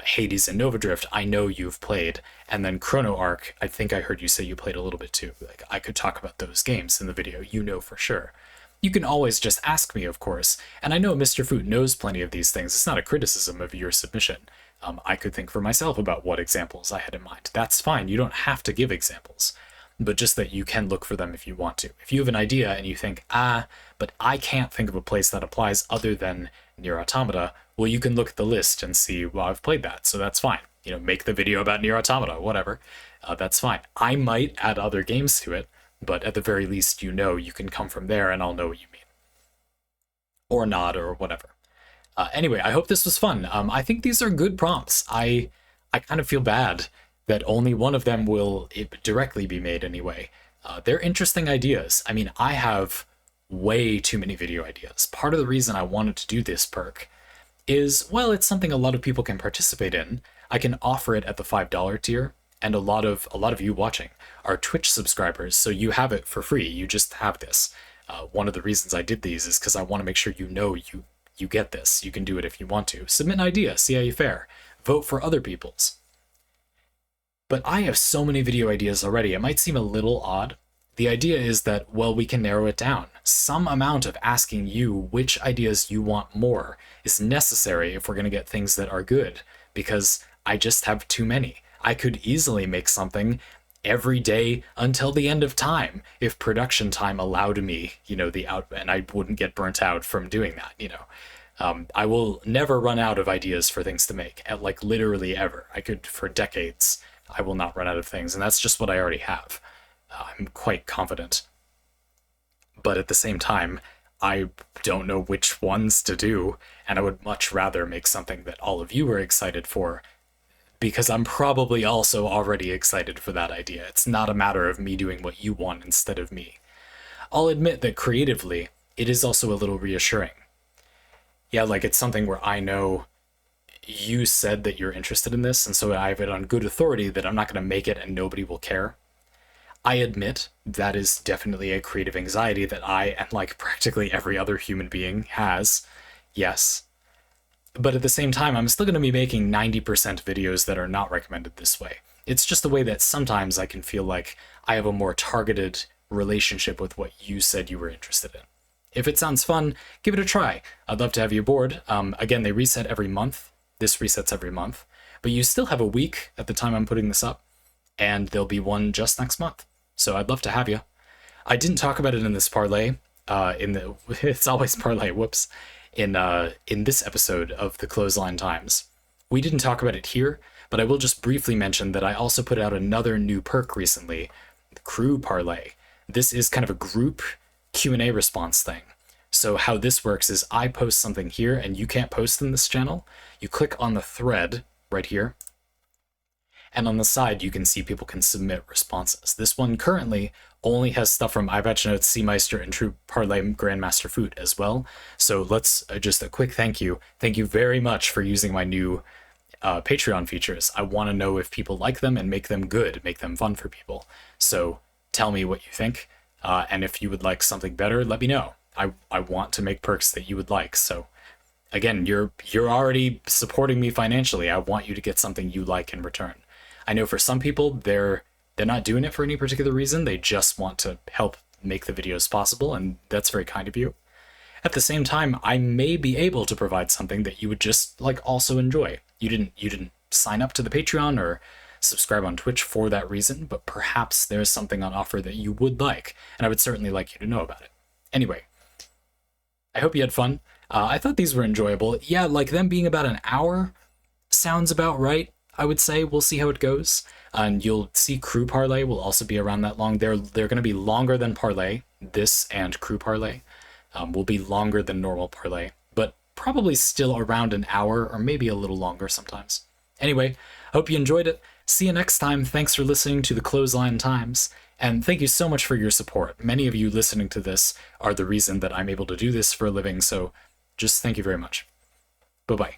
Hades and Nova Drift, I know you've played, and then Chrono Arc, I think I heard you say you played a little bit too. Like, I could talk about those games in the video, you know for sure. You can always just ask me, of course, and I know Mr. Fruit knows plenty of these things. It's not a criticism of your submission. I could think for myself about what examples I had in mind. That's fine, you don't have to give examples, but just that you can look for them if you want to. If you have an idea and you think, but I can't think of a place that applies other than Nier Automata, well, you can look at the list and see, well, I've played that, so that's fine. You know, make the video about Nier Automata, whatever. That's fine. I might add other games to it, but at the very least, you know, you can come from there and I'll know what you mean. Or not, or whatever. Anyway, I hope this was fun. I think these are good prompts. I kind of feel bad that only one of them will directly be made anyway. They're interesting ideas. I mean, I have way too many video ideas. Part of the reason I wanted to do this perk is, well, it's something a lot of people can participate in. I can offer it at the $5 tier, and a lot of you watching are Twitch subscribers, so you have it for free. You just have this. One of the reasons I did these is because I want to make sure you know you get this. You can do it if you want to. Submit an idea, see how you fare. Vote for other people's. But I have so many video ideas already, it might seem a little odd The idea is that, well, we can narrow it down. Some amount of asking you which ideas you want more is necessary if we're going to get things that are good, because I just have too many. I could easily make something every day until the end of time if production time allowed me, and I wouldn't get burnt out from doing that. I will never run out of ideas for things to make, like literally ever. I could, for decades, I will not run out of things, and that's just what I already have. I'm quite confident. But at the same time, I don't know which ones to do, and I would much rather make something that all of you are excited for, because I'm probably also already excited for that idea. It's not a matter of me doing what you want instead of me. I'll admit that creatively, it is also a little reassuring. Yeah, like it's something where I know you said that you're interested in this, and so I have it on good authority that I'm not going to make it and nobody will care. I admit that is definitely a creative anxiety that I, and like practically every other human being, has. Yes. But at the same time, I'm still going to be making 90% videos that are not recommended this way. It's just the way that sometimes I can feel like I have a more targeted relationship with what you said you were interested in. If it sounds fun, give it a try. I'd love to have you aboard. Again, they reset every month. This resets every month. But you still have a week at the time I'm putting this up, and there'll be one just next month. So I'd love to have you. I didn't talk about it in this parlay. It's always parlay, whoops. In this episode of the Clothesline Times. We didn't talk about it here, but I will just briefly mention that I also put out another new perk recently, the Crew Parlay. This is kind of a group Q&A response thing. So how this works is I post something here and you can't post in this channel. You click on the thread right here, and on the side you can see people can submit responses. This one currently only has stuff from iBatchNotes, Seameister, and True Parlay Grandmaster Food as well. So let's just a quick thank you. Thank you very much for using my new Patreon features. I want to know if people like them and make them good, make them fun for people. So tell me what you think, and if you would like something better, let me know. I want to make perks that you would like. So again, you're already supporting me financially. I want you to get something you like in return. I know for some people, they're not doing it for any particular reason. They just want to help make the videos possible, and that's very kind of you. At the same time, I may be able to provide something that you would just like also enjoy. You didn't sign up to the Patreon or subscribe on Twitch for that reason, but perhaps there's something on offer that you would like, and I would certainly like you to know about it. Anyway, I hope you had fun. I thought these were enjoyable. Yeah, like them being about an hour sounds about right. I would say we'll see how it goes. And you'll see Crew Parlay will also be around that long. They're going to be longer than Parlay. This and Crew Parlay will be longer than normal Parlay, but probably still around an hour or maybe a little longer sometimes. Anyway, hope you enjoyed it. See you next time. Thanks for listening to the Clothesline Times. And thank you so much for your support. Many of you listening to this are the reason that I'm able to do this for a living. So just thank you very much. Bye-bye.